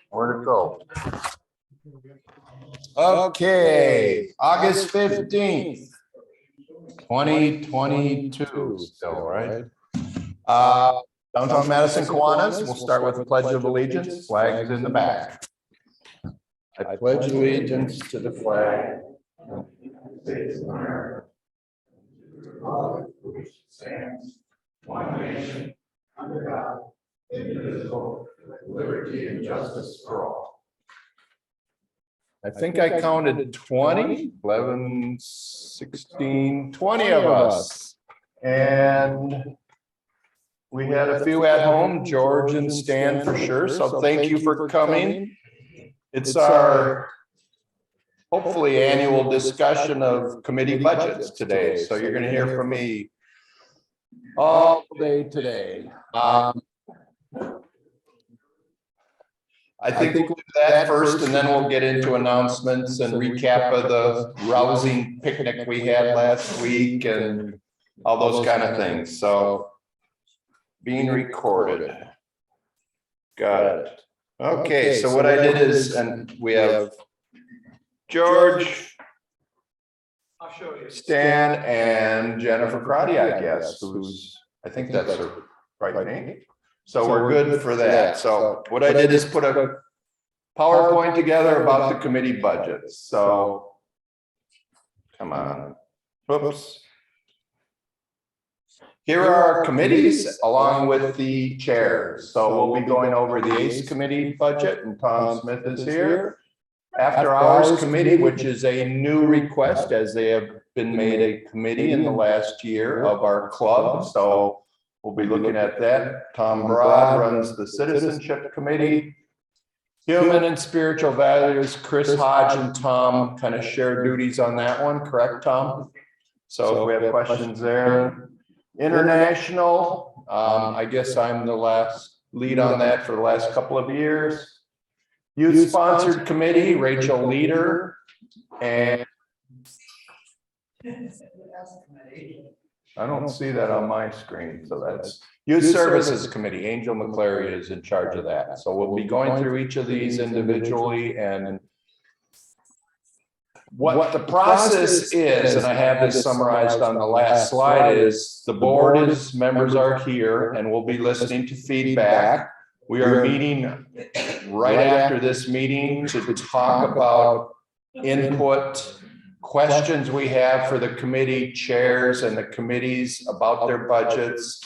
Where'd it go? Okay, August 15th, 2022, still, right? Downtown Madison, Kiwanis, we'll start with the Pledge of Allegiance, flags in the back. I pledge allegiance to the flag of the United States of America, which stands one nation, under God, indivisible, with liberty and justice for all. I think I counted 20, 11, 16, 20 of us. And we had a few at home, George and Stan for sure. So thank you for coming. It's our hopefully annual discussion of committee budgets today. So you're going to hear from me all day today. I think we'll do that first, and then we'll get into announcements and recap of the rousing picnic we had last week and all those kind of things. So being recorded. Got it. Okay, so what I did is, and we have George, I'll show you. Stan, and Jennifer Crotty, I guess, who's, I think that's her right name. So we're good for that. So what I did is put a PowerPoint together about the committee budgets. So come on. Whoops. Here are our committees along with the chairs. So we'll be going over the ACE committee budget, and Tom Smith is here. After Hours Committee, which is a new request as they have been made a committee in the last year of our club. So we'll be looking at that. Tom Broad runs the Citizenship Committee. Human and Spiritual Values, Chris Hodge and Tom kind of share duties on that one, correct, Tom? So if we have questions there. International, I guess I'm the last lead on that for the last couple of years. Youth Sponsored Committee, Rachel Leader, and I don't see that on my screen, so that's Youth Services Committee. Angel McClary is in charge of that. So we'll be going through each of these individually, and what the process is, and I have this summarized on the last slide, is the board members are here and we'll be listening to feedback. We are meeting right after this meeting to talk about input, questions we have for the committee chairs and the committees about their budgets.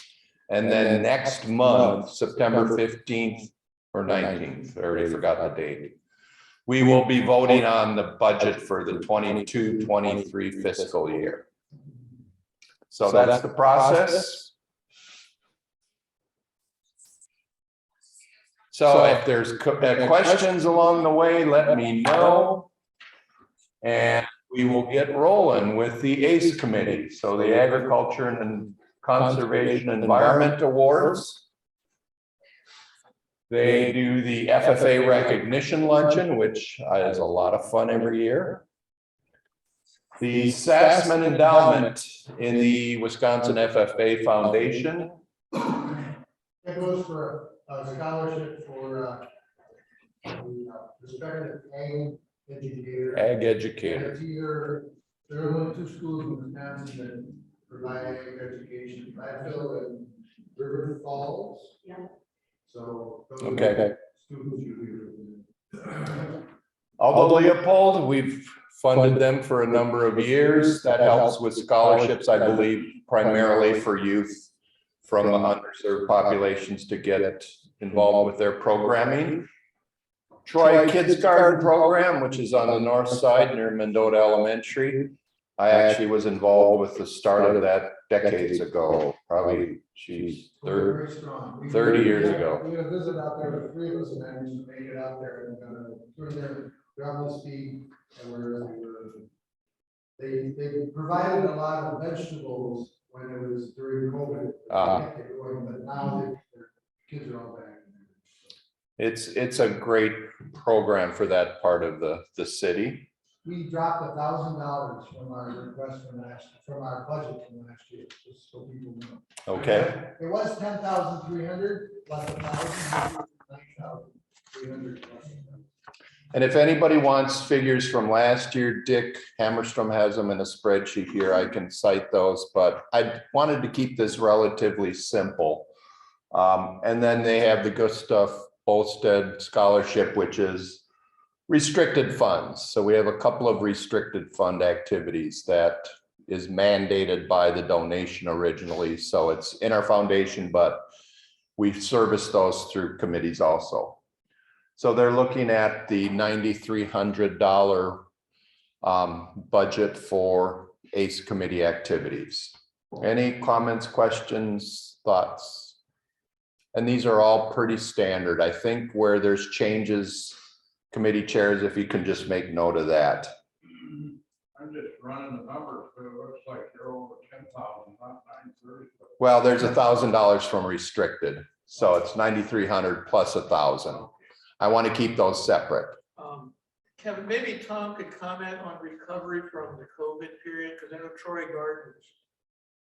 And then next month, September 15th or 19th, I already forgot the date, we will be voting on the budget for the 22-23 fiscal year. So that's the process. So if there's questions along the way, let me know. And we will get rolling with the ACE committee. So the Agriculture and Conservation Environment Awards. They do the FFA recognition luncheon, which is a lot of fun every year. The Sassman Endowment in the Wisconsin FFA Foundation. It goes for a scholarship for respected ag educators. There are only two schools in Wisconsin that provide ag education, Bradfield and River Falls. Yeah. So okay. Although Leopold, we've funded them for a number of years. That helps with scholarships, I believe, primarily for youth from underserved populations to get involved with their programming. Troy Kids Garden Program, which is on the north side near Mendota Elementary. I actually was involved with the start of that decades ago, probably, geez, 30 years ago. We had a visit out there, the three of us, and then we made it out there and through their gravel speed, and they provided a lot of vegetables when it was during COVID. But now their kids are all back. It's a great program for that part of the city. we dropped $1,000 from our request from our budget from last year, just so people know. Okay, It was 10,300 plus 1,000, 9,300 plus. and if anybody wants figures from last year, Dick Hammerstrom has them in a spreadsheet here. I can cite those, but I wanted to keep this relatively simple. And then they have the Gustav Bolstead Scholarship, which is restricted funds. So we have a couple of restricted fund activities that is mandated by the donation originally. So it's in our foundation, but we service those through committees also. So they're looking at the $9,300 budget for ACE committee activities. Any comments, questions, thoughts? And these are all pretty standard. I think where there's changes, committee chairs, if you can just make note of that. I'm just running the numbers, but it looks like you're over 10,000, not 930. Well, there's $1,000 from restricted. So it's 9,300 plus 1,000. I want to keep those separate. Kevin, maybe Tom could comment on recovery from the COVID period, because I know Troy Gardens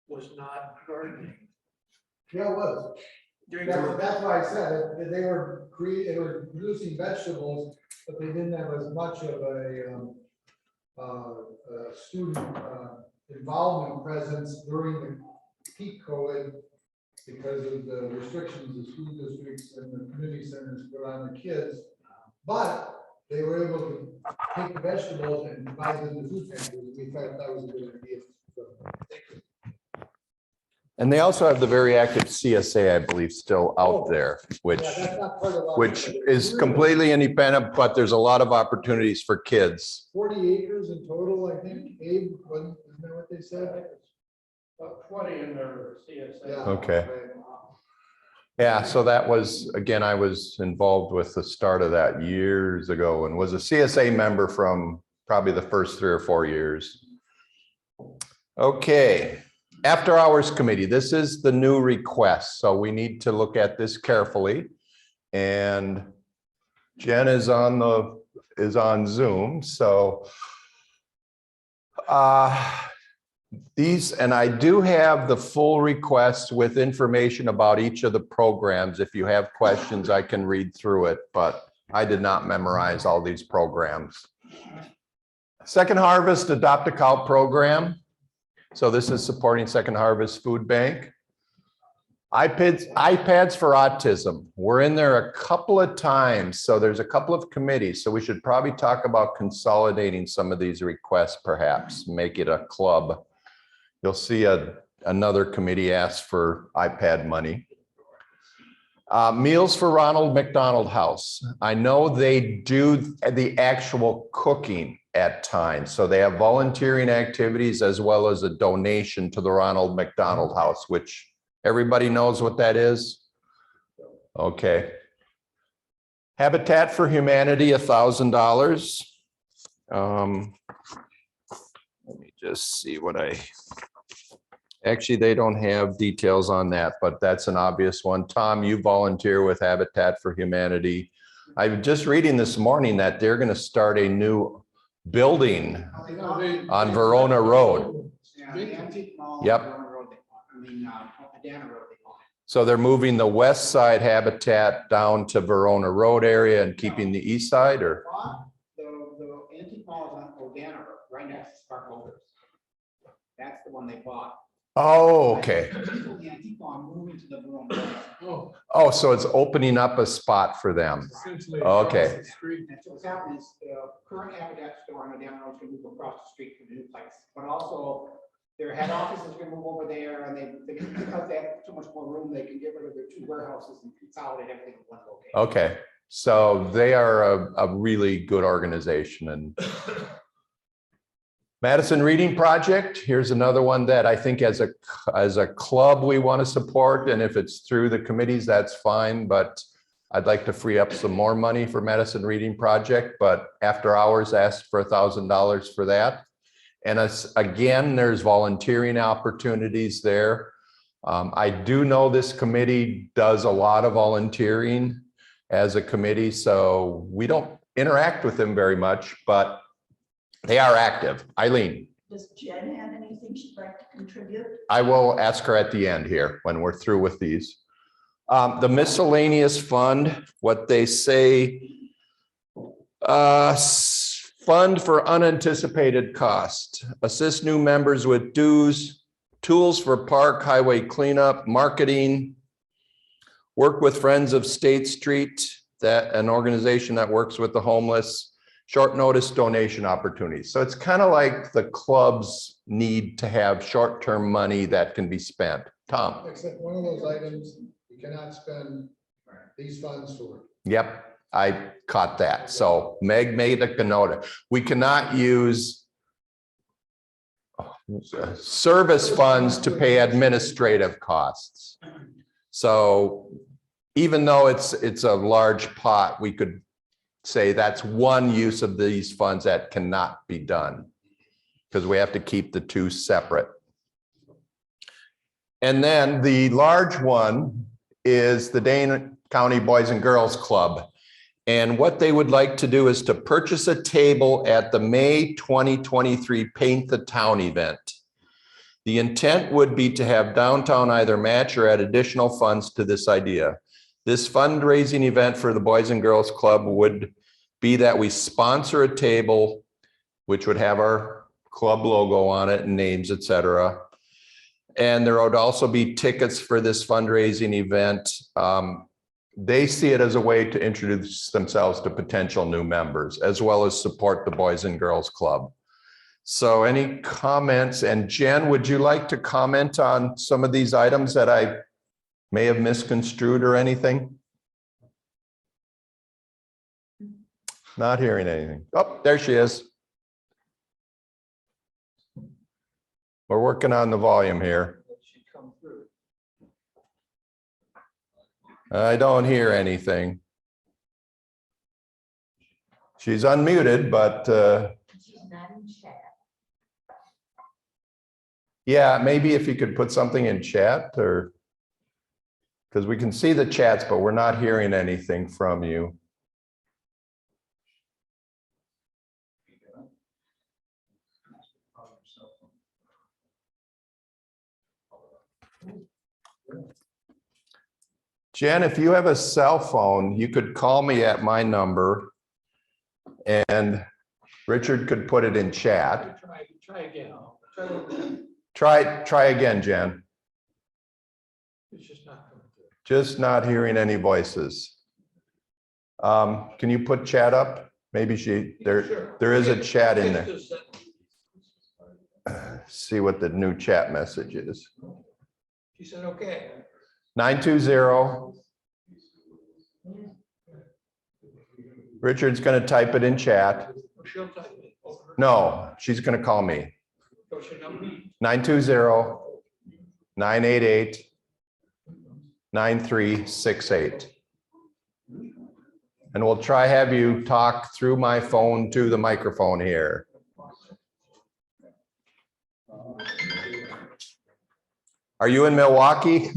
was not gardening. Yeah, it was. That's why I said it. They were producing vegetables, but they didn't have as much of a student involvement presence during the peak COVID because of the restrictions the school districts and the community centers put on the kids. But they were able to take the vegetables and provide them to food pantries. We thought that was a good idea. So, thank you. And they also have the very active CSA, I believe, still out there, which Yeah, that's not part of our- is completely independent, but there's a lot of opportunities for kids. 40 acres in total, I think. Abe, isn't that what they said? About 20 in their CSA. Yeah. Okay. Yeah, so that was, again, I was involved with the start of that years ago and was a CSA member from probably the first 3 or 4 years. Okay, after hours committee, this is the new request, so we need to look at this carefully. And Jen is on Zoom, so these, and I do have the full request with information about each of the programs. If you have questions, I can read through it, but I did not memorize all these programs. Second Harvest Adopt a Cow program. So this is supporting Second Harvest Food Bank. iPads for autism. We're in there a couple of times. So there's a couple of committees. So we should probably talk about consolidating some of these requests, perhaps make it a club. You'll see another committee ask for iPad money. Meals for Ronald McDonald House. I know they do the actual cooking at times. So they have volunteering activities as well as a donation to the Ronald McDonald House, which everybody knows what that is. Okay. Habitat for Humanity, $1,000. Let me just see what actually, they don't have details on that, but that's an obvious one. Tom, you volunteer with Habitat for Humanity. I'm just reading this morning that they're going to start a new building on Verona Road. Yep. So they're moving the west side habitat down to Verona Road area and keeping the east side, or? The antique mall is on Odana Road, right next to Spark Motors. That's the one they bought. Oh, okay. The antique mall moving to the Verona Road. Oh, so it's opening up a spot for them. Okay. And so what's happening is the current Habitat store on Odana Road is going to move across the street to the new place, but also their head office is going to move over there, and they because they have too much more room, they can get rid of their 2 warehouses and consolidate everything in one location. Okay. So they are a really good organization. And Madison Reading Project, here's another one that I think as a club we want to support. And if it's through the committees, that's fine. But I'd like to free up some more money for Madison Reading Project. But after hours, asked for $1,000 for that. And again, there's volunteering opportunities there. I do know this committee does a lot of volunteering as a committee, so we don't interact with them very much, but They are active. Eileen, Does Jen have anything she'd like to contribute? I will ask her at the end here when we're through with these. The miscellaneous fund, what they say, fund for unanticipated costs, assist new members with dues, tools for park highway cleanup, marketing, work with Friends of State Street, that an organization that works with the homeless, short notice donation opportunities. So it's kind of like the clubs need to have short-term money that can be spent. Tom? Except one of those items, you cannot spend these funds for. Yep, I caught that. So Meg made a note. We cannot use service funds to pay administrative costs. So even though it's a large pot, we could say that's one use of these funds that cannot be done because we have to keep the two separate. And then the large one is the Dane County Boys and Girls Club. And what they would like to do is to purchase a table at the May 2023 Paint the Town event. The intent would be to have downtown either match or add additional funds to this idea. This fundraising event for the Boys and Girls Club would be that we sponsor a table, which would have our club logo on it and names, etc. And there would also be tickets for this fundraising event. They see it as a way to introduce themselves to potential new members, as well as support the Boys and Girls Club. So any comments? And Jen, would you like to comment on some of these items that I may have misconstrued or anything? Not hearing anything. Oh, there she is. We're working on the volume here. I don't hear anything. She's unmuted, but She's not in chat. yeah, maybe if you could put something in chat, or because we can see the chats, but we're not hearing anything from you. Jen, if you have a cell phone, you could call me at my number and Richard could put it in chat. Try again. Try a little bit. Try again, Jen. It's just not coming through. Just not hearing any voices. Can you put chat up? Maybe Sure. there is a chat in there. It's just See what the new chat message is. She said, okay. 920. Richard's going to type it in chat. She'll type it. No, she's going to call me. What's your number? 920-988-9368. And we'll try have you talk through my phone to the microphone here. Are you in Milwaukee?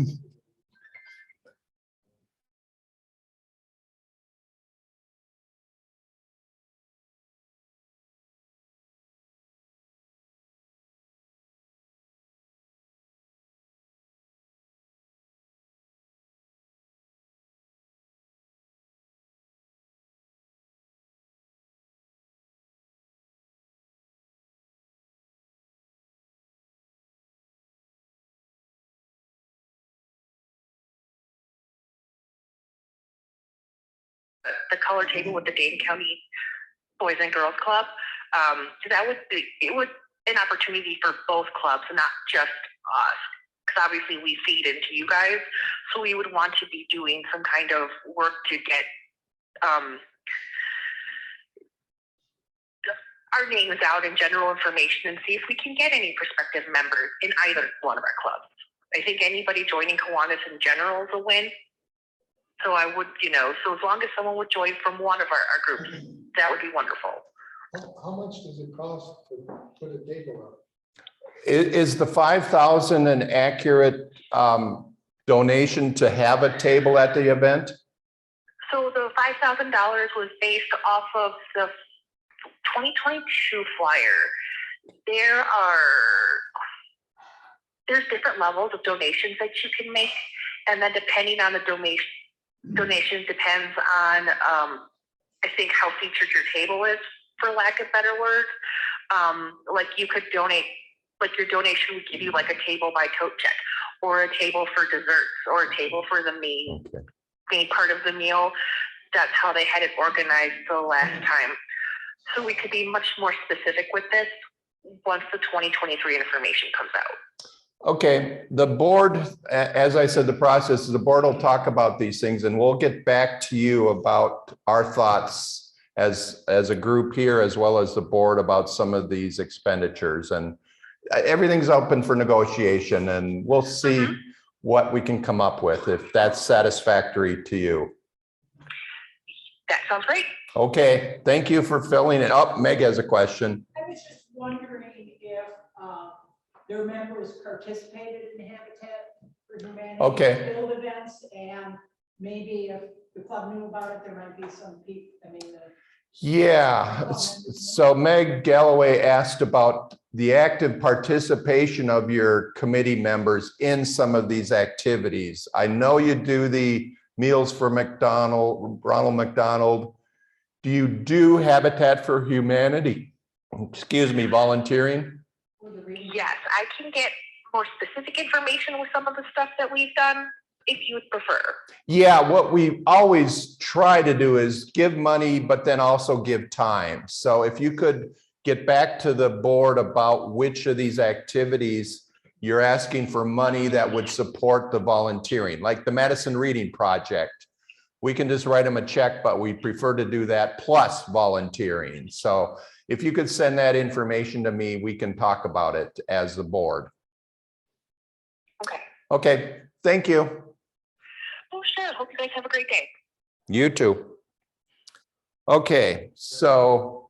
The color table with the Dane County Boys and Girls Club. That would be, it would an opportunity for both clubs, not just us, because obviously we feed into you guys. So we would want to be doing some kind of work to get our names out and general information and see if we can get any prospective members in either one of our clubs. I think anybody joining Kiwanis in general is a win. So I would, so as long as someone would join from one of our groups, that would be wonderful. How much does it cost to put a table up? Is the 5,000 an accurate donation to have a table at the event? So the $5,000 was based off of the 2022 flyer, there's different levels of donations that you can make, and then depending on the donation depends on I think how featured your table is, for lack of better words. Like you could donate, like your donation would give you like a table by tote check, or a table for desserts, or a table for the main part of the meal. That's how they had it organized the last time. So we could be much more specific with this once the 2023 information comes out. Okay, the board, as I said, the process is the board will talk about these things and we'll get back to you about our thoughts as a group here, as well as the board about some of these expenditures. And everything's open for negotiation and we'll see what we can come up with if that's satisfactory to you. That sounds great. Okay, thank you for filling it up. Meg has a question. I was just wondering if their members participated in Habitat for Humanity. Okay. Field events, and maybe if the club knew about it, there might be some people, Yeah, so Meg Galloway asked about the active participation of your committee members in some of these activities. I know you do the Meals for Ronald McDonald. Do you do Habitat for Humanity? Excuse me, volunteering? Yes, I can get more specific information with some of the stuff that we've done if you would prefer. Yeah, what we always try to do is give money, but then also give time. So if you could get back to the board about which of these activities you're asking for money that would support the volunteering, like the Madison Reading Project. We can just write them a check, but we prefer to do that plus volunteering. So if you could send that information to me, we can talk about it as the board. Okay. Okay, thank you. Oh, sure. Hope you guys have a great day. You too. Okay, so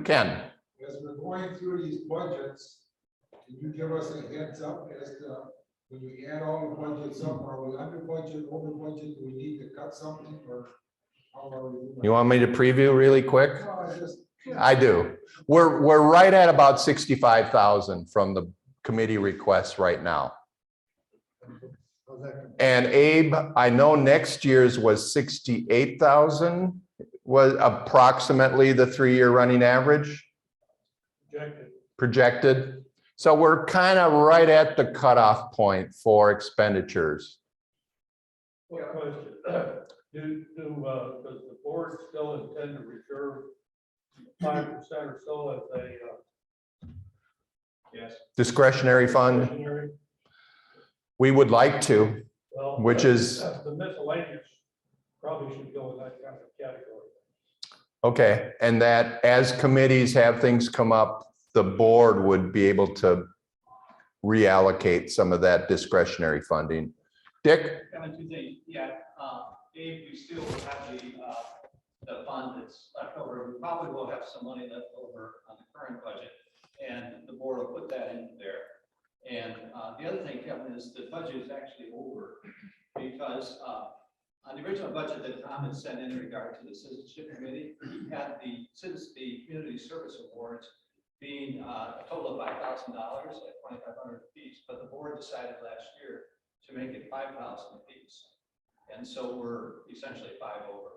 Ken. As we're going through these budgets, can you give us a heads up as to when we add all the budgets up, are we under budget, over budget, do we need to cut something, or how are we doing? You want me to preview really quick? No, I do. We're right at about 65,000 from the committee requests right now. And Abe, I know next year's was 68,000, was approximately the 3-year running average projected. So we're kind of right at the cutoff point for expenditures. What question? Does the board still intend to reserve 5% or so as a yes, Discretionary fund, discretionary? we would like to, Well, which is, the miscellaneous probably should go in that kind of category. okay. And that as committees have things come up, the board would be able to reallocate some of that discretionary funding. Dick? Kind of two things, yeah, Dave, you still have the fund that's left over, we probably will have some money left over on the current budget, and the board will put that into there. And the other thing, Kevin, is the budget is actually over, because on the original budget that Tom had sent in regard to the citizenship committee, he had the community service awards being a total of $5,000 at $2,500 apiece, but the board decided last year to make it $5,000 apiece. And so we're essentially 5 over.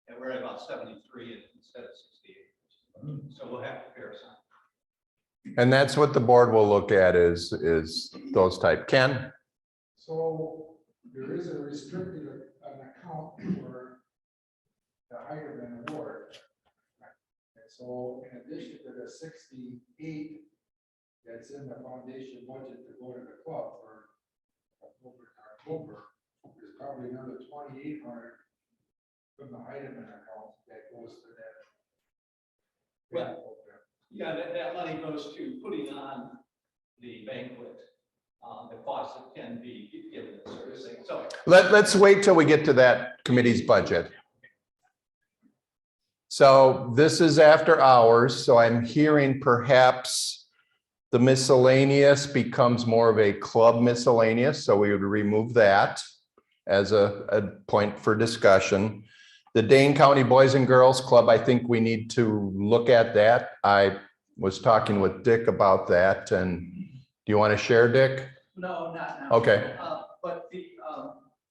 And we're at about 73 instead of 68. So we'll have comparison. And that's what the board will look at is those type. Ken? So there is a restricted an account for the higher than award. And so in addition to the 68 that's in the foundation budget to go to the club for October, there's probably another 2,800 from the Heidemann account that goes to that. Well, yeah, that money goes to putting on the banquet, the costs that can be given to servicing. So Let's wait till we get to that committee's budget. So this is after hours, so I'm hearing perhaps the miscellaneous becomes more of a club miscellaneous, so we would remove that as a point for discussion. The Dane County Boys and Girls Club, I think we need to look at that. I was talking with Dick about that, and do you want to share, Dick? No, not now. Okay. But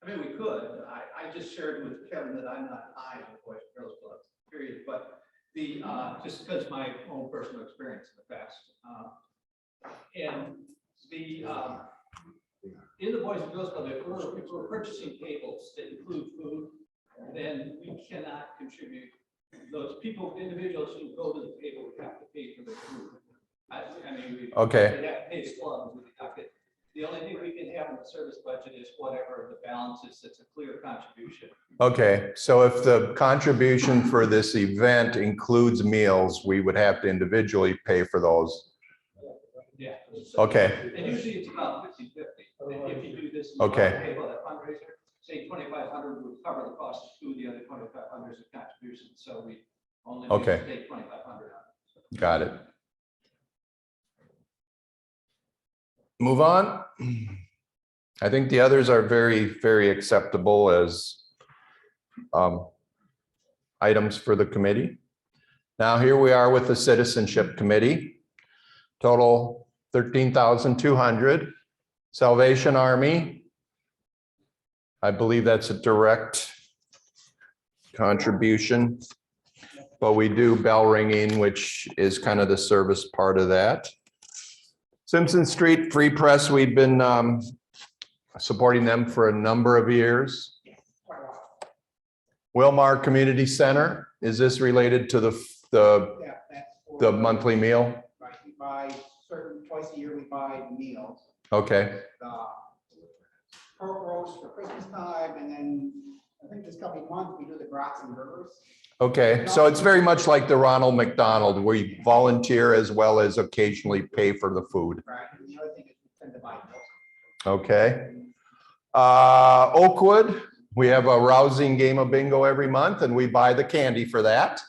I mean, we could. I just shared with Kevin that I'm not high on the Boys and Girls Club, period. But just because my own personal experience in the past. And in the Boys and Girls Club, if we're purchasing tables that include food, then we cannot contribute. Those people, individuals who go to the table would have to pay for the food. I mean, we Okay. They'd have to pay the club. The only thing we can have in the service budget is whatever the balance is. That's a clear contribution. Okay, so if the contribution for this event includes meals, we would have to individually pay for those. Yeah. Okay. And usually it's about 50-50. If you do this. Okay. Table at fundraiser, say 2,500 would cover the cost of food, the other 2,500 is a contribution. So we only Okay. take 2,500 out. Got it. Move on. I think the others are very, very acceptable as items for the committee. Now here we are with the Citizenship Committee. Total 13,200. Salvation Army. I believe that's a direct contribution, but we do bell ringing, which is kind of the service part of that. Simpson Street Free Press, we've been supporting them for a number of years. Wilmar Community Center, is this related to Yeah, that's for. monthly meal? Right, we buy twice a year, we buy meals. Okay, Pork roast for Christmas time, and then I think this coming month, we do the brats and burgers. okay, so it's very much like the Ronald McDonald, where you volunteer as well as occasionally pay for the food. Right, and the other thing is we tend to buy meals. Okay. Oakwood, we have a rousing game of bingo every month and we buy the candy for that.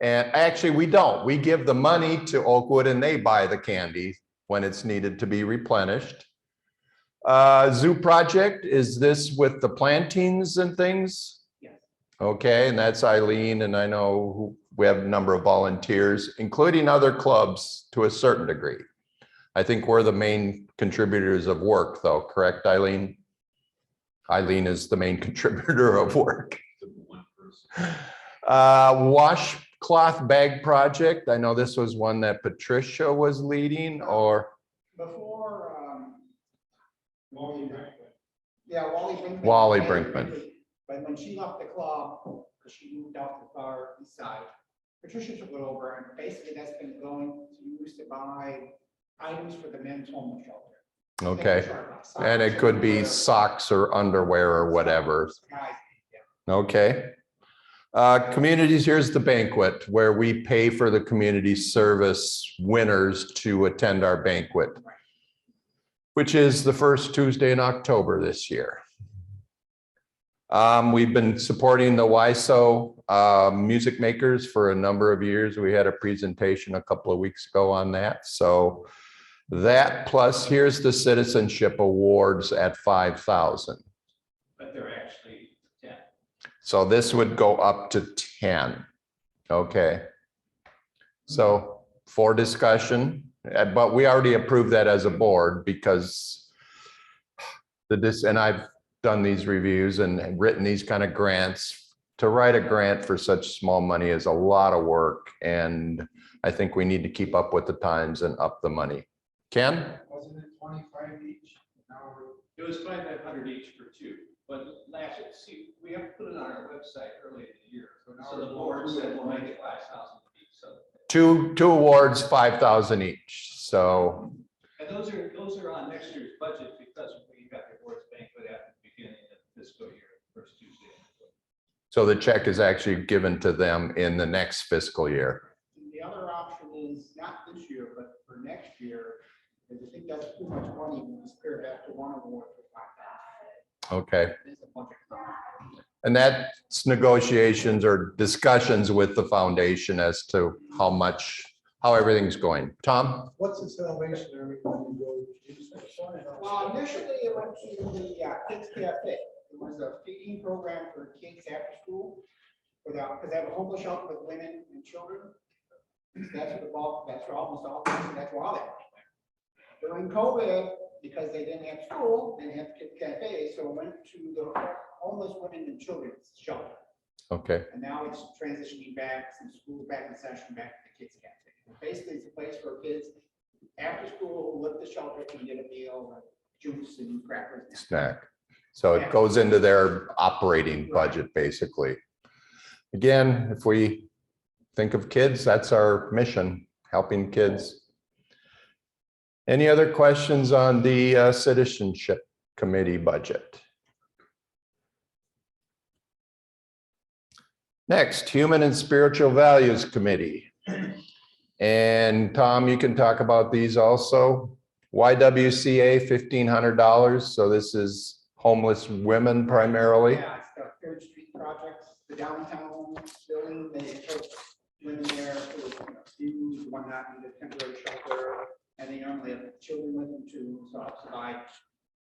And actually we don't, we give the money to Oakwood and they buy the candy when it's needed to be replenished. Zoo Project, is this with the plantings and things? Yes. Okay, and that's Eileen, and I know we have a number of volunteers, including other clubs to a certain degree. I think we're the main contributors of work though, correct, Eileen? Eileen is the main contributor of work. Washcloth Bag Project, I know this was one that Patricia was leading, or? Before, Wally Brinkman. Wally Brinkman. But when she left the club, because she moved out to the far east side, Patricia took it over, and basically that's been going to use to buy items for the men's homeless shelter. Okay, and it could be socks or underwear or whatever. Okay. Communities, here's the banquet where we pay for the community service winners to attend our banquet, which is the first Tuesday in October this year. We've been supporting the WISO music makers for a number of years. We had a presentation a couple of weeks ago on that. So that plus here's the citizenship awards at 5,000. But they're actually 10. So this would go up to 10. Okay. So for discussion, but we already approved that as a board because and I've done these reviews and written these kind of grants. To write a grant for such small money is a lot of work. And I think we need to keep up with the times and up the money. Ken? Wasn't it 25 each? Now It was 2,500 each for two, but last year, see, we have to put it on our website early in the year. So the board said we'll make it 5,000 each, so. Two awards, 5,000 each. So. And those are on next year's budget because we got the board's banquet at the beginning of the fiscal year, first Tuesday. So the check is actually given to them in the next fiscal year. The other option is not this year, but for next year, because I think that's too much money, we just pair back to one award for 5,000. Okay. There's a bunch of stuff. And that's negotiations or discussions with the foundation as to how everything's going. Tom? what's the Salvation Army when you go? Well, initially it went to the Kids Cafe. It was a feeding program for kids after school. because they have a homeless shelter with women and children. That's what the bulk, that's where almost all, that's where all that money went. During COVID, because they didn't have school, they didn't have kid cafes, so it went to the homeless women and children's shelter. Okay, And now it's transitioning back, some schools back in session, back to the kids cafe. Basically, it's a place for kids after school, who live at the shelter, can get a meal, or juice and crackers. snack. So it goes into their operating budget, basically. Again, if we think of kids, that's our mission, helping kids. Any other questions on the citizenship committee budget? Next, Human and Spiritual Values Committee. And Tom, you can talk about these also. YWCA, $1,500. So this is homeless women primarily. Yeah, it's the Third Street projects, the downtown building, they put women there for use, one not in the temporary shelter, and they normally have children with them too, so I'll provide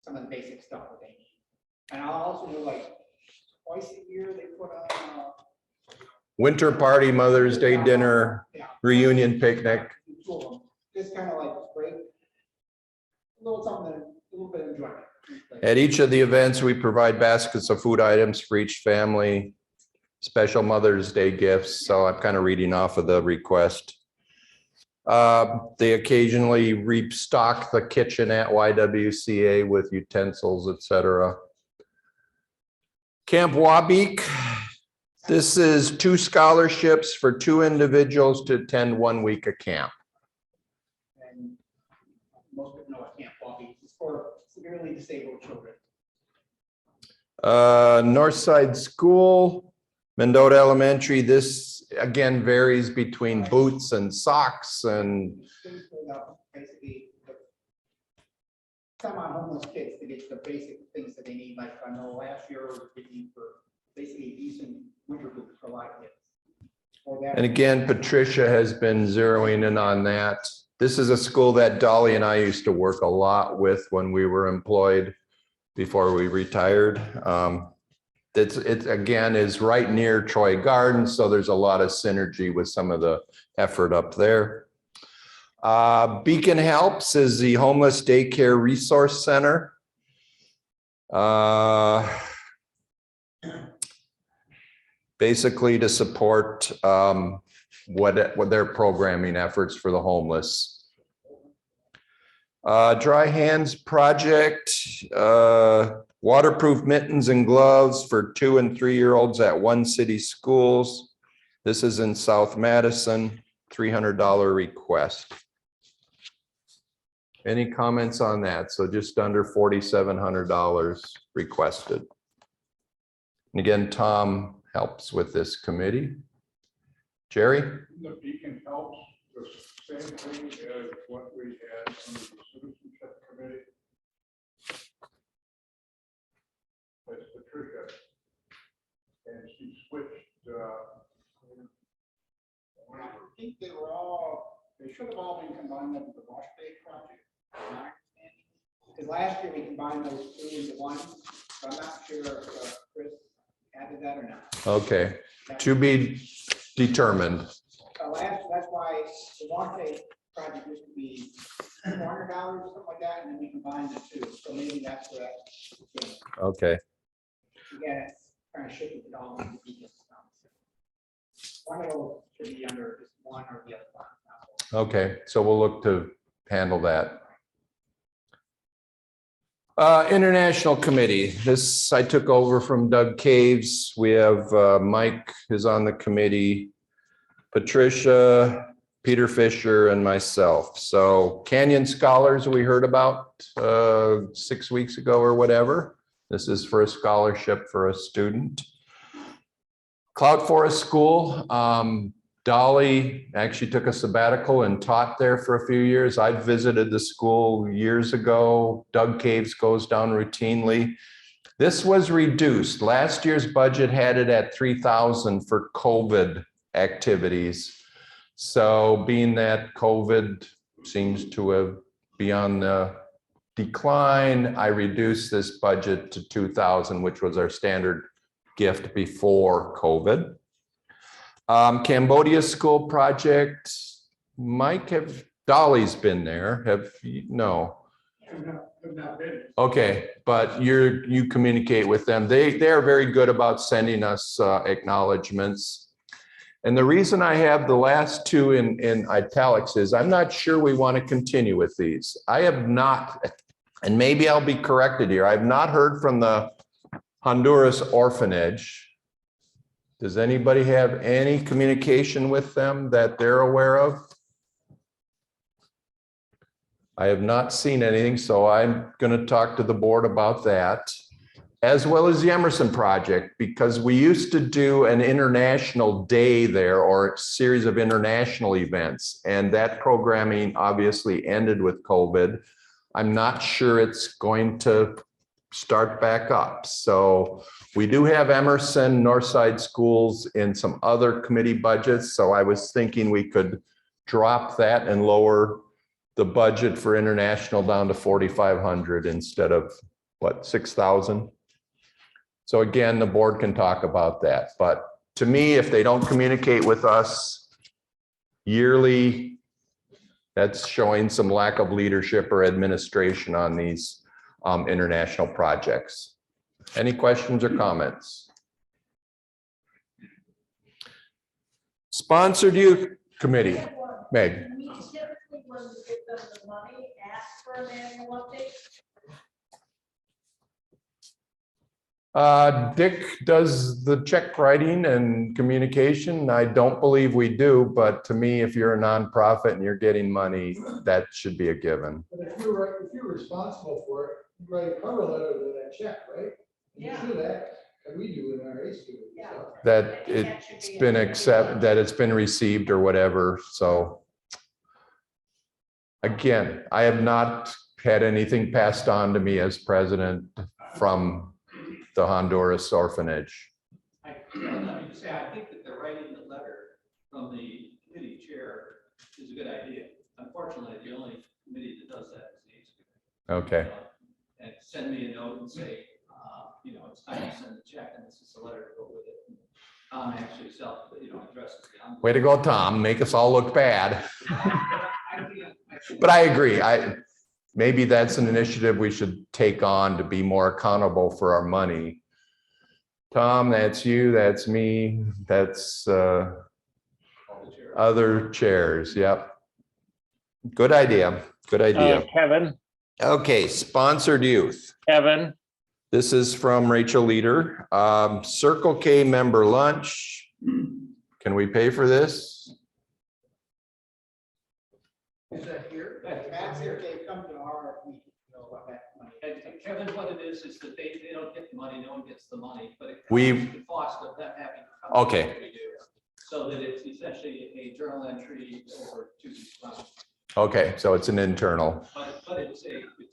some of the basic stuff that they need. And I'll also do like twice a year, they put on Winter party, Mother's Day dinner, yeah, reunion picnic. two of them, just kind of like break, a little something, a little bit of enjoyment. At each of the events, we provide baskets of food items for each family, special Mother's Day gifts. So I'm kind of reading off of the request. They occasionally restock the kitchen at YWCA with utensils, etc. Camp Wabeek. This is 2 scholarships for 2 individuals to attend 1 week of camp. And most people know what Camp Bobby is for, severely disabled children. Northside School, Mendota Elementary. This again varies between boots and socks and Things for basically semi-homeless kids to get the basic things that they need. Like I know last year we were getting for basically decent winter boots for a lot of kids. Or that- And again, Patricia has been zeroing in on that. This is a school that Dolly and I used to work a lot with when we were employed before we retired. It again is right near Troy Gardens, so there's a lot of synergy with some of the effort up there. Beacon Helps is the homeless daycare resource center. Basically to support what their programming efforts for the homeless. Dry Hands Project, waterproof mittens and gloves for 2 and 3-year-olds at One City Schools. This is in South Madison, $300 request. Any comments on that? So just under $4,700 requested. And again, Tom helps with this committee. Jerry? The Beacon Helps, the same thing as what we had under the citizenship committee. That's Patricia. And she switched, I think they were all, they should have all been combined with the wash bay project. Because last year we combined those 2 into 1, so I'm not sure if Chris added that or not. Okay, to be determined. That's why the wash bay project used to be $400 or something like that, and then we combined the 2, so maybe that's where that came. Okay, Again, it's kind of shifted it all into details. One of those should be under just one or the other one. okay, so we'll look to handle that. International Committee, this I took over from Doug Caves. We have Mike is on the committee, Patricia, Peter Fisher, and myself. So Canyon Scholars we heard about 6 weeks ago or whatever. This is for a scholarship for a student. Cloud Forest School, Dolly actually took a sabbatical and taught there for a few years. I visited the school years ago. Doug Caves goes down routinely. This was reduced. Last year's budget had it at $3,000 for COVID activities. So being that COVID seems to have been on the decline, I reduced this budget to $2,000, which was our standard gift before COVID. Cambodia School Project, Mike, have Dolly's been there? Have you? No. Have not been. Okay, but you communicate with them. They are very good about sending us acknowledgements. And the reason I have the last two in italics is I'm not sure we want to continue with these. I have not, and maybe I'll be corrected here. I've not heard from the Honduras orphanage. Does anybody have any communication with them that they're aware of? I have not seen anything, so I'm going to talk to the board about that, as well as the Emerson project, because we used to do an international day there or a series of international events, and that programming obviously ended with COVID. I'm not sure it's going to start back up. So we do have Emerson, Northside Schools in some other committee budgets. So I was thinking we could drop that and lower the budget for international down to 4,500 instead of what, 6,000? So again, the board can talk about that. But to me, if they don't communicate with us yearly, that's showing some lack of leadership or administration on these international projects. Any questions or comments? Sponsored Youth Committee, Meg. We typically, when we give them the money, ask for an annual update. Dick does the check writing and communication. I don't believe we do, but to me, if you're a nonprofit and you're getting money, that should be a given. But if you're responsible for it, you write a cover letter to that check, right? You Yeah. should act, and we do in our ACE students. Yeah. so. That it's been accepted, that it's been received or whatever, so. Again, I have not had anything passed on to me as president from the Honduras orphanage. Let me just say, I think that the writing the letter from the committee chair is a good idea. Unfortunately, the only committee that does that is the ACE committee. Okay, And send me a note and say, it's time to send the check, and this is a letter to go with it. Actually addresses the envelope. way to go, Tom, make us all look bad. I But I agree, maybe that's an initiative we should take on to be more accountable for our money. Tom, that's you, that's me, that's other chairs, yep. Good idea, good idea. Kevin, Okay, sponsored youth. Kevin, This is from Rachel Leader. Circle K member lunch. Can we pay for this? Is that here? That's if they come to our meeting, what that money. And Kevin, what it is that they don't get the money, no one gets the money, but it We've- covers the cost of them having. to come Okay. to what we do. So that it's essentially a journal entry over to these funds, Okay, so it's an internal. but it's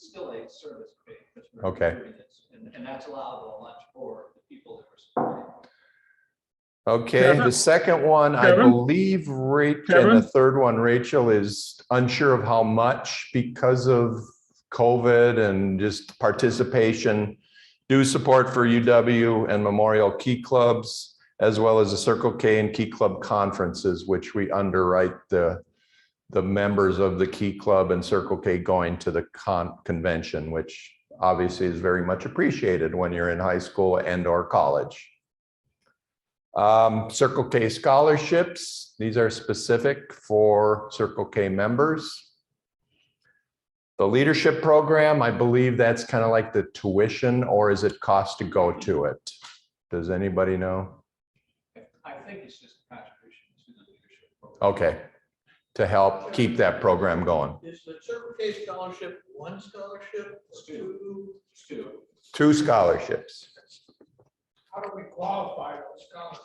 still a service fee. because we're Okay. doing this, And that's allowable lunch for the people that we're supporting. Okay, Kevin? the second one, I Kevin? believe Rachel, and Kevin? the third one, Rachel, is unsure of how much because of COVID and just participation. Due support for UW and Memorial Key Clubs, as well as the Circle K and Key Club conferences, which we underwrite the members of the Key Club and Circle K going to the convention, which obviously is very much appreciated when you're in high school and or college. Circle K scholarships, these are specific for Circle K members. The leadership program, I believe that's kind of like the tuition, or is it cost to go to it? Does anybody know? I think it's just a contribution to the leadership program. Okay, to help keep that program going. Is the Circle K scholarship one scholarship? Two? Two scholarships. How do we qualify for scholarship?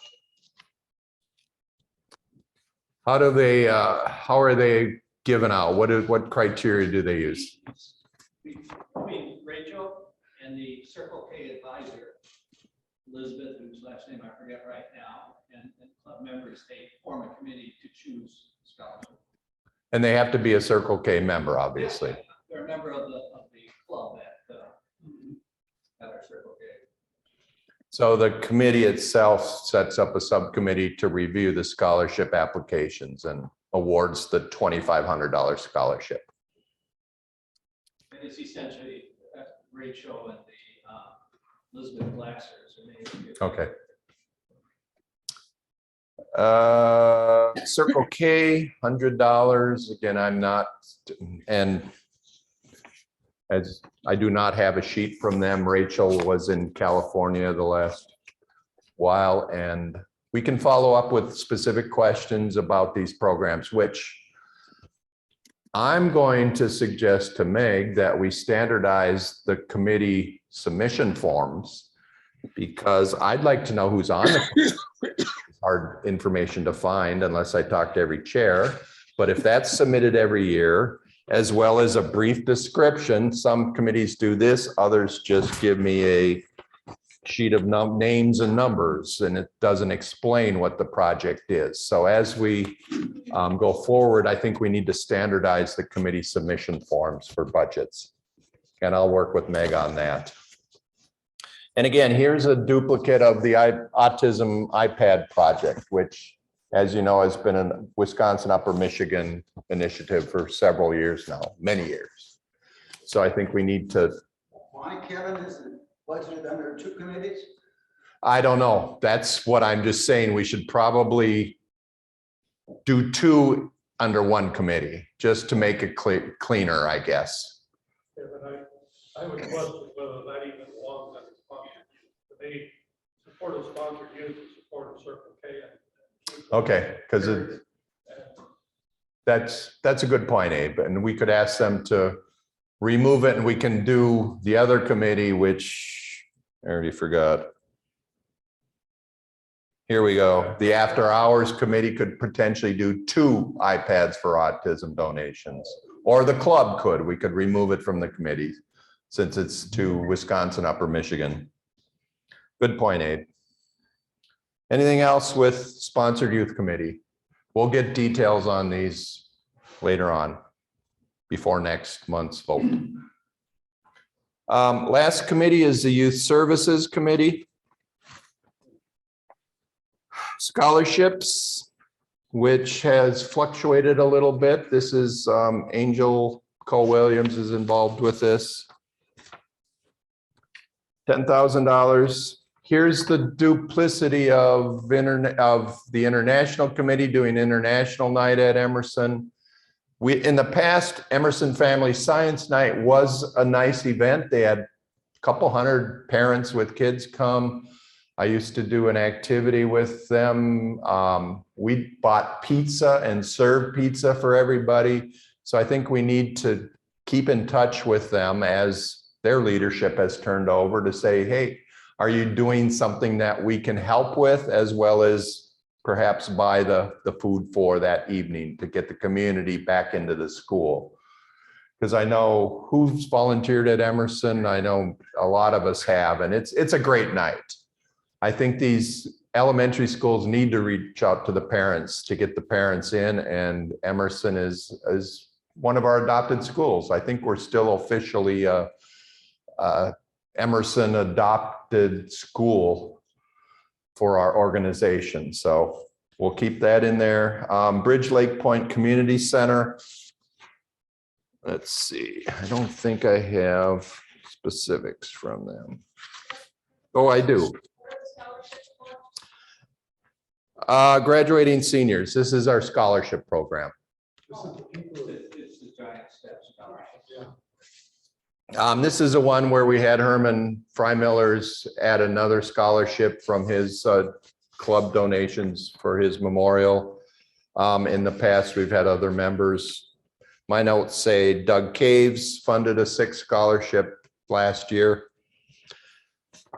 How do they, how are they given out? What criteria do they use? Rachel and the Circle K advisor, Elizabeth, whose last name I forget right now, and club members, they form a committee to choose scholarship. And they have to be a Circle K member, obviously. They're a member of the club at our Circle K. So the committee itself sets up a subcommittee to review the scholarship applications and awards the $2,500 scholarship. It's essentially Rachel and the Elizabeth Blacksers. Okay. Circle K, $100. Again, I'm not, and as I do not have a sheet from them. Rachel was in California the last while, and we can follow up with specific questions about these programs, which I'm going to suggest to Meg that we standardize the committee submission forms, because I'd like to know who's on the committee. It's hard information to find unless I talk to every chair. But if that's submitted every year, as well as a brief description, some committees do this, others just give me a sheet of names and numbers, and it doesn't explain what the project is. So as we go forward, I think we need to standardize the committee submission forms for budgets. And I'll work with Meg on that. And again, here's a duplicate of the autism iPad project, which, as you know, has been a Wisconsin Upper Michigan initiative for several years now, many years. So I think we need to. Why, Kevin, is it budgeted under 2 committees? I don't know. That's what I'm just saying. We should probably do 2 under 1 committee, just to make it cleaner, I guess. Yeah, but I would question whether that even belongs under sponsored youth. They support a sponsored youth and support a Circle K. Okay, because that's a good point, Abe. And we could ask them to remove it, and we can do the other committee, which I already forgot. Here we go. The after hours committee could potentially do 2 iPads for autism donations, or the club could. We could remove it from the committee since it's to Wisconsin Upper Michigan. Good point, Abe. Anything else with sponsored youth committee? We'll get details on these later on before next month's vote. Last committee is the Youth Services Committee. Scholarships, which has fluctuated a little bit. This is Angel Cole-Williams is involved with this. $10,000. Here's the duplicity of the International Committee doing International Night at Emerson. In the past, Emerson Family Science Night was a nice event. They had a couple hundred parents with kids come. I used to do an activity with them. We bought pizza and served pizza for everybody. So I think we need to keep in touch with them as their leadership has turned over to say, hey, are you doing something that we can help with, as well as perhaps buy the food for that evening to get the community back into the school? Because I know who's volunteered at Emerson. I know a lot of us have, and it's a great night. I think these elementary schools need to reach out to the parents to get the parents in, and Emerson is one of our adopted schools. I think we're still officially Emerson adopted school for our organization. So we'll keep that in there. Bridge Lake Point Community Center. Let's see. I don't think I have specifics from them. Oh, I do. Graduating seniors. This is our scholarship program. It's the Giant Steps Scholarship. This is a one where we had Herman Freimiller's add another scholarship from his club donations for his memorial. In the past, we've had other members. My notes say Doug Caves funded a 6th scholarship last year.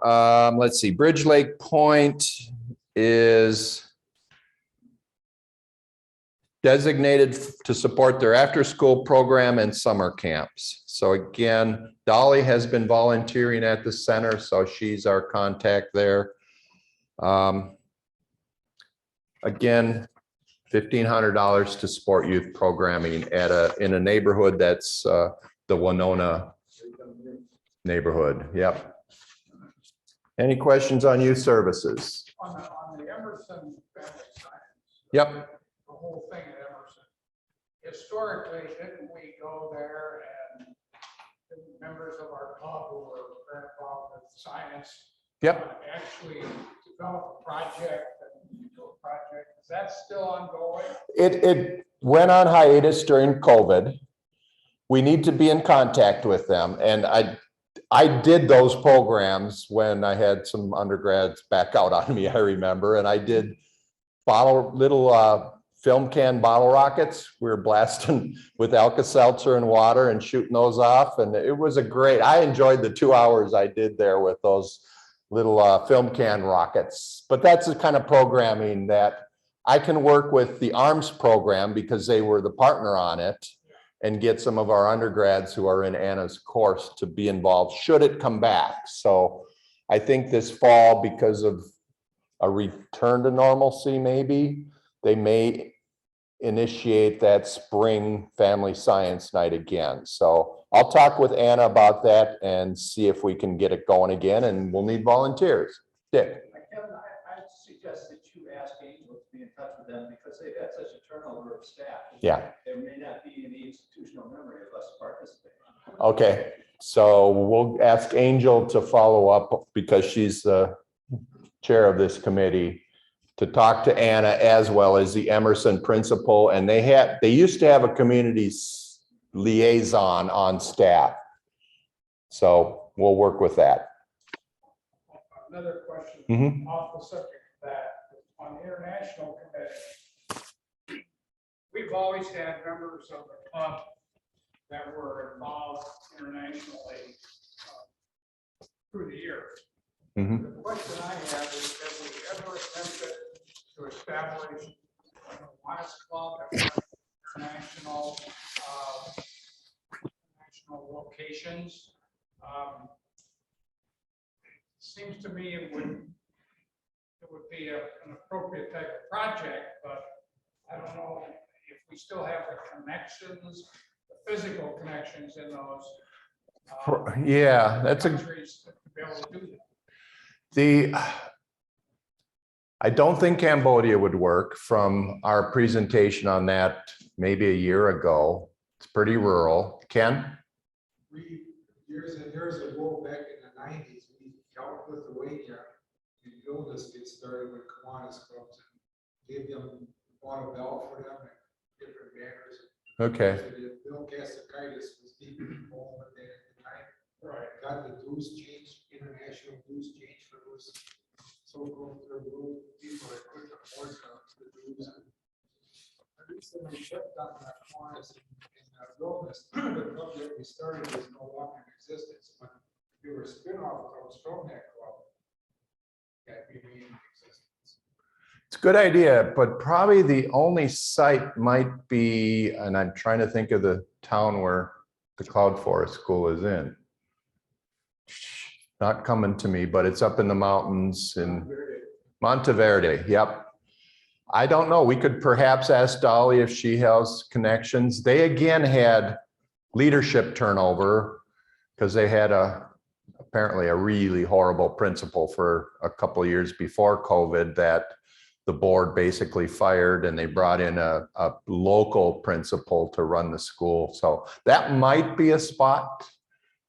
Let's see, Bridge Lake Point is designated to support their after-school program and summer camps. So again, Dolly has been volunteering at the center, so she's our contact there. Again, $1,500 to support youth programming in a neighborhood that's the Winona neighborhood. Yep. Any questions on youth services? On the Emerson family science. Yep. The whole thing at Emerson. Historically, didn't we go there and members of our club who were very involved with science? Yep. Actually develop a project and do a project. Is that still ongoing? It went on hiatus during COVID. We need to be in contact with them. And I did those programs when I had some undergrads back out on me, I remember, and I did little film can bottle rockets. We were blasting with Alka-Seltzer and water and shooting those off. And it was I enjoyed the 2 hours I did there with those little film can rockets. But that's the kind of programming that I can work with the ARMS program because they were the partner on it, and get some of our undergrads who are in Anna's course to be involved should it come back. So I think this fall, because of a return to normalcy, maybe they may initiate that spring family science night again. So I'll talk with Anna about that and see if we can get it going again, and we'll need volunteers. Dick. Kevin, I suggest that you ask Angel to be in touch with them because they've had such a turnover of staff. Yeah. There may not be any institutional memory of us participating. Okay, so we'll ask Angel to follow up because she's the chair of this committee, to talk to Anna as well as the Emerson principal. And they used to have a community liaison on staff. So we'll work with that. Another question off the subject of that, on the international committee, we've always had members of the club that were involved internationally through the years. The question I have is, have we ever attempted to establish a Kiwanis club at international locations? Seems to me it would be an appropriate type of project, but I don't know if we still have the connections, the physical connections in those Yeah, that's countries to be able to do that. I don't think Cambodia would work from our presentation on that maybe a year ago. It's pretty rural. Ken? Years and years ago, back in the 90s, we helped Lithuania when illness get started with Kiwanis clubs and gave them, bought a belt for them and different banners. Okay. So Bill Castakaitis was deep involved in that at the time. Right. Got the dues changed, international dues changed for those so-called third world people that couldn't afford the dues. I recently checked on that Kiwanis in Willis. The club that we started is no longer in existence, but we were a spin-off called Strongneck Club that remained in existence. It's a good idea, but probably the only site might be, and I'm trying to think of the town where the Cloud Forest School is in. Not coming to me, but it's up in the mountains in Monteverde. Yep. I don't know. We could perhaps ask Dolly if she has connections. They again had leadership turnover because they had apparently a really horrible principal for a couple of years before COVID that the board basically fired, and they brought in a local principal to run the school. So that might be a spot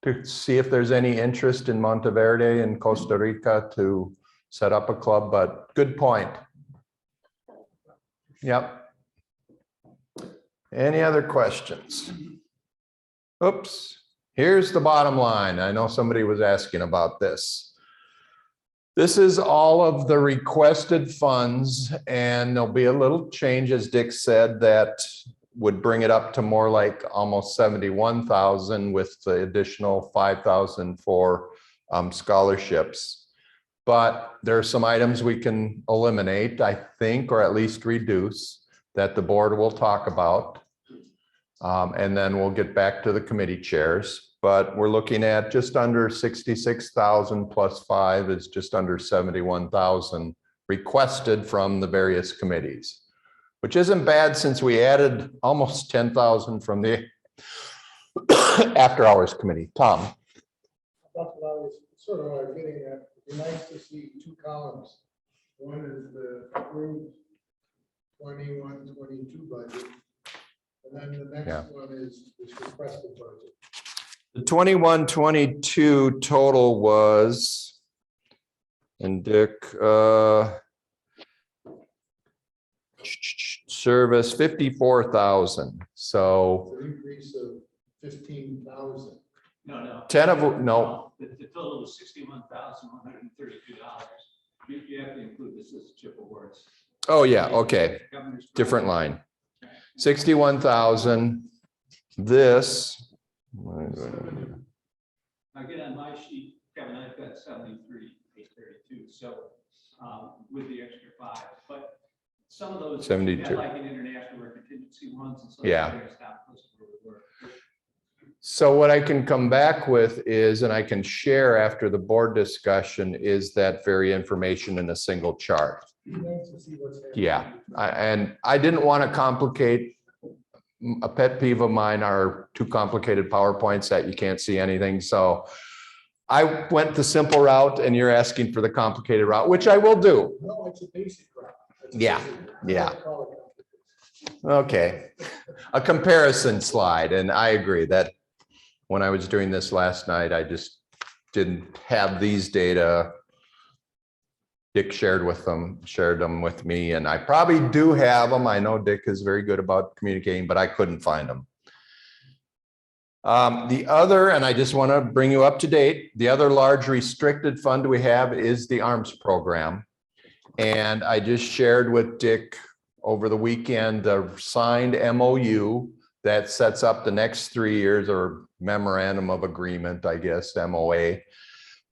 to see if there's any interest in Monteverde and Costa Rica to set up a club, but good point. Yep. Any other questions? Oops, here's the bottom line. I know somebody was asking about this. This is all of the requested funds, and there'll be a little change, as Dick said, that would bring it up to more like almost 71,000 with the additional 5,000 for scholarships. But there are some items we can eliminate, I think, or at least reduce, that the board will talk about. And then we'll get back to the committee chairs. But we're looking at just under 66,000 plus 5 is just under 71,000 requested from the various committees, which isn't bad since we added almost 10,000 from the after hours committee. Tom. That's what I was sort of getting at be nice to see two columns. One is the approved 21-22 budget. And then the next one is requested budget. The 21-22 total was, and Dick, service 54,000. So An increase of 15,000. No. 10 of, no, The total was $61,132. You have to include this as chip awards. oh yeah, okay, Governor's different project. line. 61,000. This. Again, on my sheet, Kevin, I've got 73,832, so with the extra 5, but some of those. 72. Like in international or contingency ones and some. Yeah. Things down close to where we were. So what I can come back with is, and I can share after the board discussion, is that very information in a single chart. Be nice to see what's happening. Yeah, and I didn't want to complicate. A pet peeve of mine are too complicated PowerPoints that you can't see anything. So I went the simple route and you're asking for the complicated route, which I will do. No, it's a basic route. It's a Yeah, basic route. yeah. I don't call it complicated. Okay, a comparison slide. And I agree that when I was doing this last night, I just didn't have these data. Dick shared them with me, and I probably do have them. I know Dick is very good about communicating, but I couldn't find them. The other, and I just want to bring you up to date, the other large restricted fund we have is the ARMS program. And I just shared with Dick over the weekend, the signed MOU that sets up the next 3 years, or memorandum of agreement, I guess, MOA,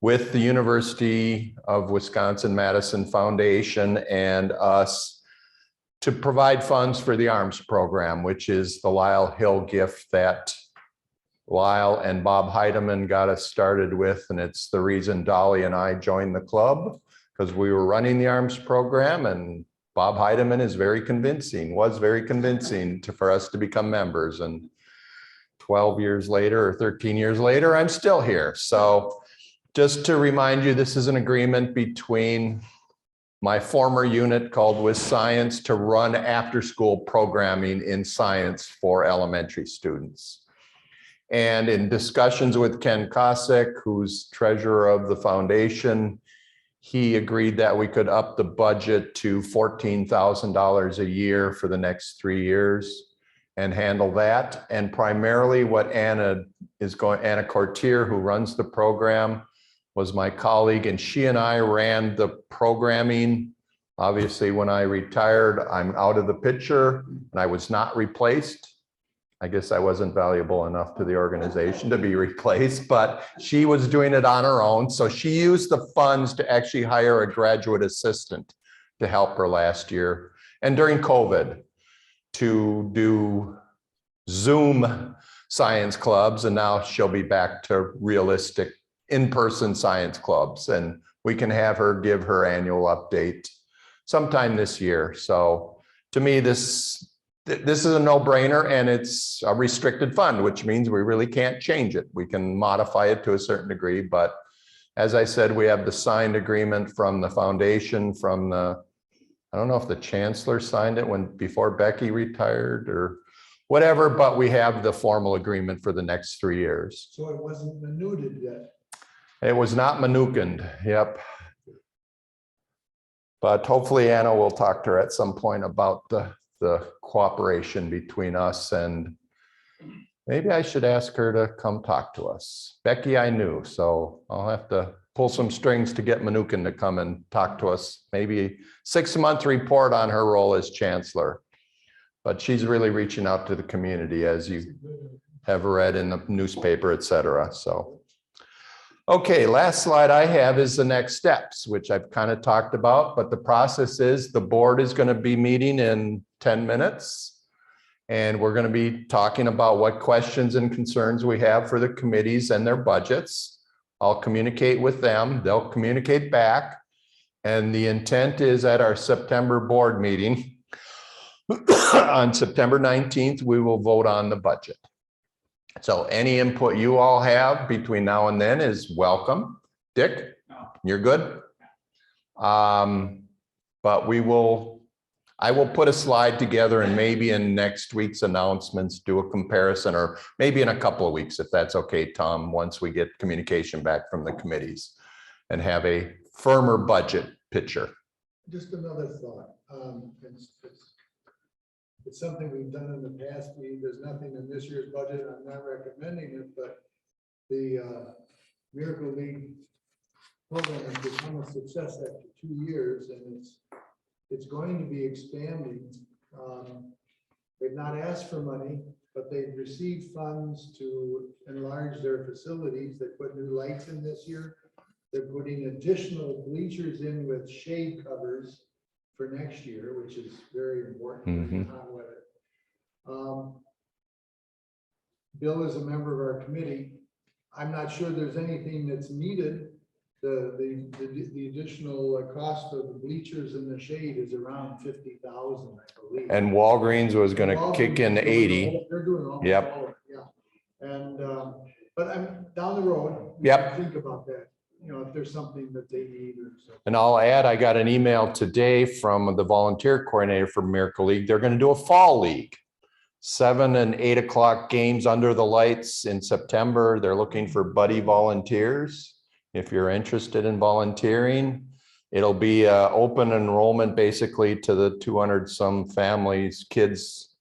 with the University of Wisconsin-Madison Foundation and us to provide funds for the ARMS program, which is the Lyle Hill gift that Lyle and Bob Heidemann got us started with. And it's the reason Dolly and I joined the club, because we were running the ARMS program, and Bob Heidemann is was very convincing for us to become members. And 12 years later, or 13 years later, I'm still here. So just to remind you, this is an agreement between my former unit called With Science to run after-school programming in science for elementary students. And in discussions with Ken Kosick, who's treasurer of the foundation, he agreed that we could up the budget to $14,000 a year for the next 3 years and handle that. And primarily what Anna Cortier, who runs the program, was my colleague, and she and I ran the programming. Obviously, when I retired, I'm out of the picture and I was not replaced. I guess I wasn't valuable enough to the organization to be replaced, but she was doing it on her own. So she used the funds to actually hire a graduate assistant to help her last year. And during COVID, to do Zoom science clubs. And now she'll be back to realistic in-person science clubs, and we can have her give her annual update sometime this year. So to me, this is a no-brainer, and it's a restricted fund, which means we really can't change it. We can modify it to a certain degree, but as I said, we have the signed agreement from the foundation, from the, I don't know if the chancellor signed it before Becky retired or whatever, but we have the formal agreement for the next 3 years. So it wasn't minuted yet. It was not manukened, yep. But hopefully Anna will talk to her at some point about the cooperation between us, and maybe I should ask her to come talk to us. Becky I knew, so I'll have to pull some strings to get Manukin to come and talk to us. Maybe 6-month report on her role as chancellor. But she's really reaching out to the community, as you have read in the newspaper, et cetera. So. Okay, last slide I have is the next steps, which I've kind of talked about, but the process is the board is going to be meeting in 10 minutes. And we're going to be talking about what questions and concerns we have for the committees and their budgets. I'll communicate with them. They'll communicate back. And the intent is at our September board meeting on September 19th, we will vote on the budget. So any input you all have between now and then is welcome. Dick? You're good? But I will put a slide together and maybe in next week's announcements, do a comparison, or maybe in a couple of weeks, if that's okay, Tom, once we get communication back from the committees and have a firmer budget picture. Just another thought. It's something we've done in the past. There's nothing in this year's budget. I'm not recommending it, but the Miracle League program has become a success after 2 years, and it's going to be expanding. They've not asked for money, but they've received funds to enlarge their facilities. They put new lights in this year. They're putting additional bleachers in with shade covers for next year, which is very important in hot weather. Bill is a member of our committee. I'm not sure there's anything that's needed. The additional cost of the bleachers in the shade is around 50,000, I believe. And Walgreens was going to kick in 80. They're doing all. Yep. all of it, yeah. And but I'm down the road. we Yep. can Think about that. You know, if there's something that they need or something. And I'll add, I got an email today from the volunteer coordinator for Miracle League. They're going to do a fall league. 7 and 8 o'clock games under the lights in September. They're looking for buddy volunteers. If you're interested in volunteering, it'll be open enrollment basically to the 200 some families, kids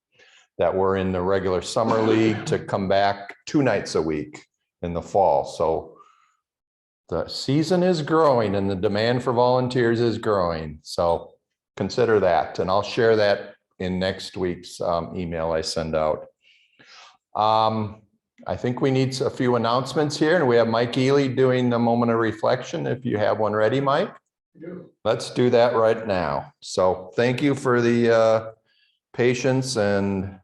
that were in the regular summer league to come back 2 nights a week in the fall. So the season is growing and the demand for volunteers is growing. So consider that. And I'll share that in next week's email I send out. I think we need a few announcements here, and we have Mike Ely doing the moment of reflection. If you have one ready, Mike, let's do that right now. So thank you for the patience and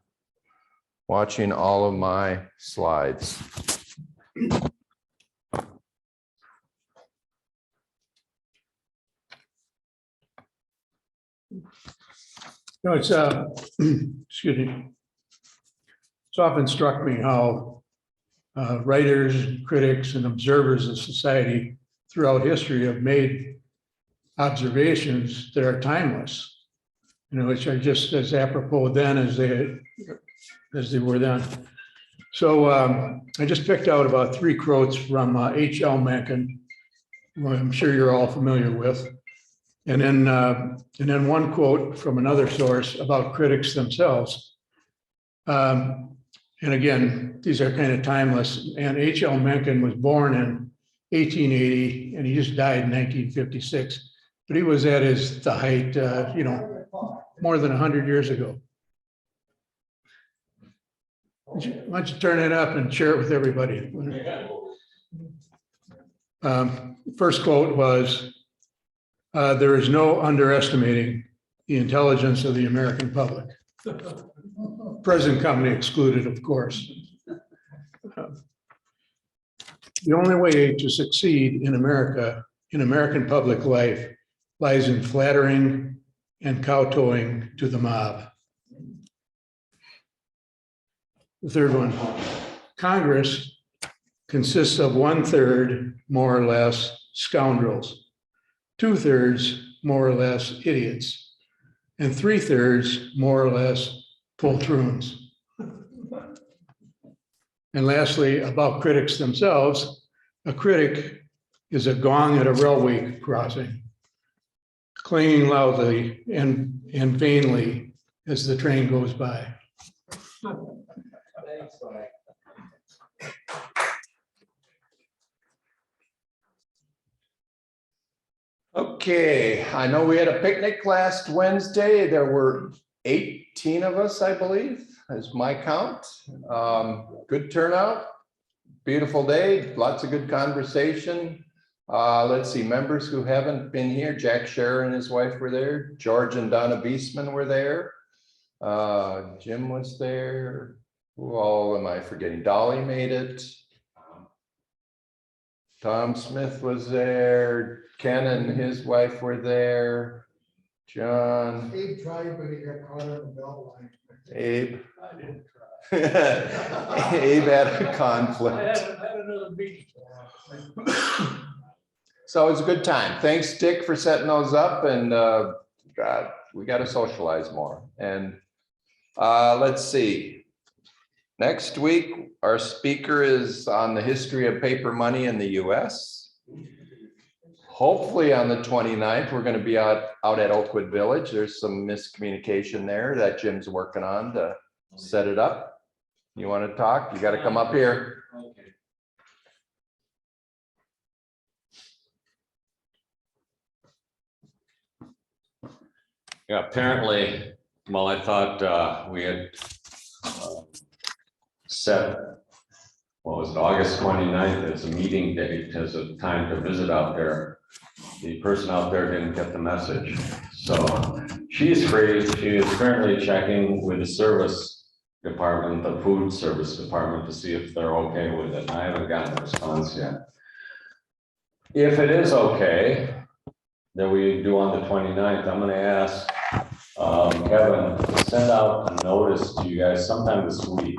watching all of my slides. No, it's excuse me. It's often struck me how writers, critics, and observers of society throughout history have made observations that are timeless, you know, which are just as apropos then as they were then. So I just picked out about 3 quotes from H.L. Mencken, who I'm sure you're all familiar with. And then one quote from another source about critics themselves. And again, these are kind of timeless. And H.L. Mencken was born in 1880, and he just died in 1956. But he was at the height, you know, more than 100 years ago. Why don't you turn it up and share it with everybody? First quote was, there is no underestimating the intelligence of the American public. Present company excluded, of course. The only way to succeed in America, in American public life, lies in flattering and kowtowing to the mob. The third one, Congress consists of 1/3, more or less, scoundrels, 2/3, more or less, idiots, and 3/3, more or less, poltroons. And lastly, about critics themselves, a critic is a gong at a railway crossing, clanging loudly and vainly as the train goes by. Okay, I know we had a picnic last Wednesday. There were 18 of us, I believe, is my count. Good turnout, beautiful day, lots of good conversation. Let's see, members who haven't been here, Jack Scherer and his wife were there. George and Donna Beesman were there. Jim was there. Who all am I forgetting? Dolly made it. Tom Smith was there. Ken and his wife were there. John. Abe tried, but he got caught on the belt line. Abe. I didn't try. Abe had a conflict. I had another meeting. So it's a good time. Thanks, Dick, for setting those up, and God, we got to socialize more. And let's see. Next week, our speaker is on the history of paper money in the US. Hopefully on the 29th, we're going to be out at Oakwood Village. There's some miscommunication there that Jim's working on to set it up. You want to talk? You got to come up here. Okay. Yeah, apparently, well, I thought we had set, what was it, August 29th as a meeting date, as a time to visit out there. The person out there didn't get the message. So she's free. She is currently checking with the service department, the food service department, to see if they're okay with it. I haven't gotten a response yet. If it is okay, that we do on the 29th, I'm gonna ask Kevin to send out a notice to you guys sometime this week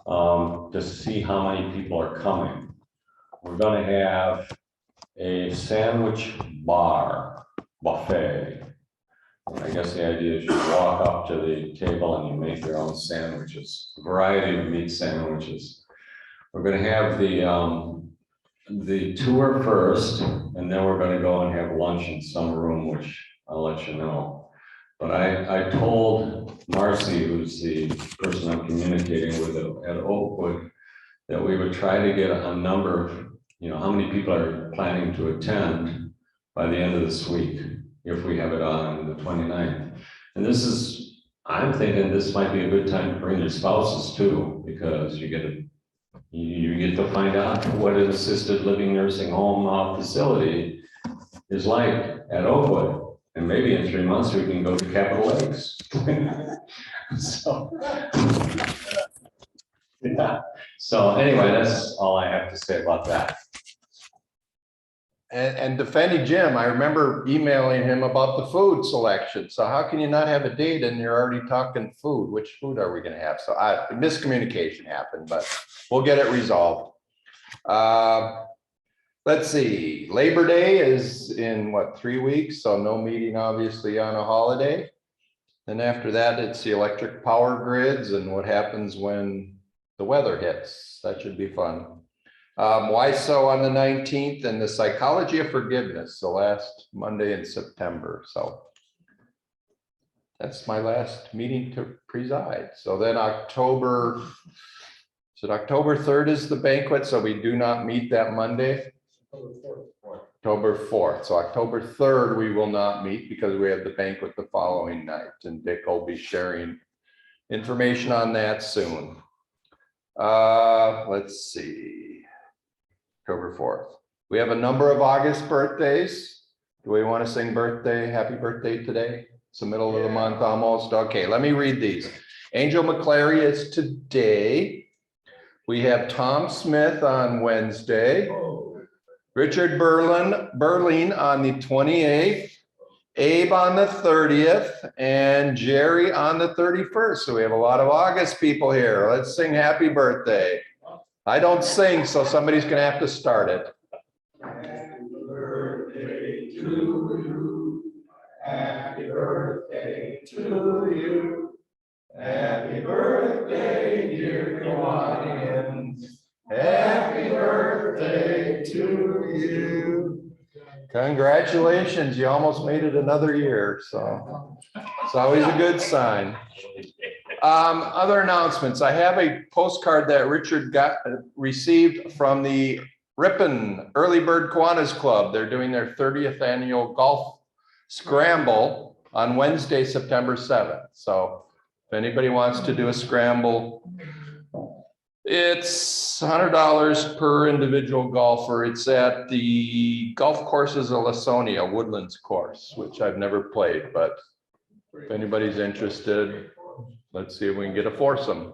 to see how many people are coming. We're gonna have a sandwich bar buffet. I guess the idea is you walk up to the table and you make your own sandwiches, a variety of meat sandwiches. We're gonna have the tour first, and then we're gonna go and have lunch in some room, which I'll let you know. But I told Marcy, who's the person I'm communicating with at Oakwood, that we would try to get a number of, how many people are planning to attend by the end of this week, if we have it on the 29th. And this is, I'm thinking this might be a good time to bring your spouses too, because you get to find out what an assisted living nursing home facility is like at Oakwood. And maybe in 3 months, we can go to Capitol Lakes. So, yeah. So anyway, that's all I have to say about that. And defending Jim, I remember emailing him about the food selection. So how can you not have a date and you're already talking food? Which food are we going to have? So miscommunication happened, but we'll get it resolved. Let's see. Labor Day is in what, 3 weeks? So no meeting obviously on a holiday. Then after that, it's the electric power grids and what happens when the weather hits. That should be fun. Why so on the 19th, and the psychology of forgiveness, the last Monday in September. So that's my last meeting to preside. So then October 3rd is the banquet. So we do not meet that Monday. October 4th. So October 3rd, we will not meet because we have the banquet the following night, and Dick will be sharing information on that soon. Let's see. October 4th. We have a number of August birthdays. Do we want to sing happy birthday today? It's the middle of the month almost. Okay, let me read these. Angel McClary is today. We have Tom Smith on Wednesday. Richard Berlin on the 28th. Abe on the 30th, and Jerry on the 31st. So we have a lot of August people here. Let's sing happy birthday. I don't sing, so somebody's going to have to start it. Happy birthday to you. Happy birthday to you. Happy birthday, dear Kiwanis. Happy birthday to you. Congratulations, you almost made it another year, so it's always a good sign. Other announcements. I have a postcard that Richard received from the Ripon Early Bird Kiwanis Club. They're doing their 30th annual golf scramble on Wednesday, September 7th. So if anybody wants to do a scramble, it's $100 per individual golfer. It's at the golf courses of Lasonia Woodlands course, which I've never played, but if anybody's interested, let's see if we can get a foursome.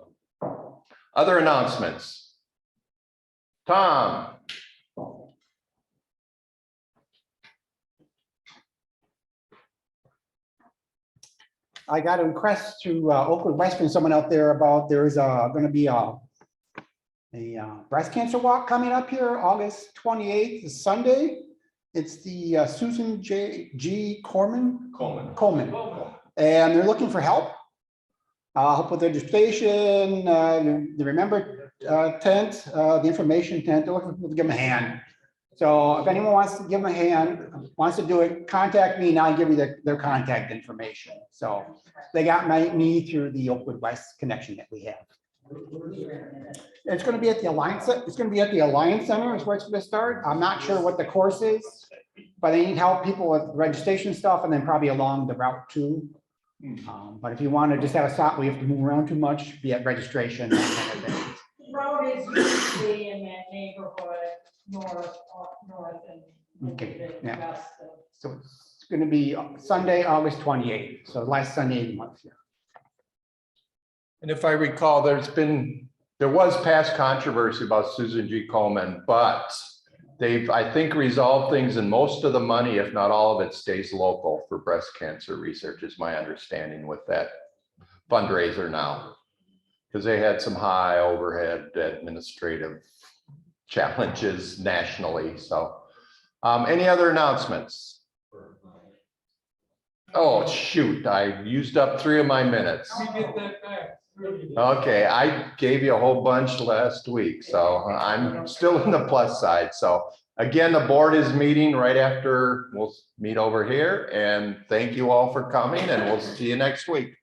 Other announcements. Tom. I got a request to Oakwood West from someone out there about there is going to be a breast cancer walk coming up here August 28th, is Sunday. It's the Susan G. Coleman. Coleman. And they're looking for help. Help with registration, the remember tent, the information tent, they're looking to give them a hand. So if anyone wants to give them a hand, wants to do it, contact me and I'll give you their contact information. So they got me through the Oakwood West connection that we have. It's going to be at the Alliance. It's going to be at the Alliance Center is where it's going to start. I'm not sure what the course is, but they need help people with registration stuff and then probably along the route too. But if you want to just have a stop, we have to move around too much, be at registration. That kind of thing. Road is usually in that neighborhood, north and. Okay, yeah. west of- So it's going to be Sunday, August 28th. So last Sunday of the month. Yeah. And if I recall, there was past controversy about Susan G. Coleman, but they've, I think, resolved things, and most of the money, if not all of it, stays local for breast cancer research, is my understanding with that fundraiser now. Because they had some high overhead administrative challenges nationally. So any other announcements? Oh, shoot, I used up 3 of my minutes. Let me get that back. Okay, I gave you a whole bunch last week, so I'm still in the plus side. So again, the board is meeting right after, we'll meet over here, and thank you all for coming, and we'll see you next week.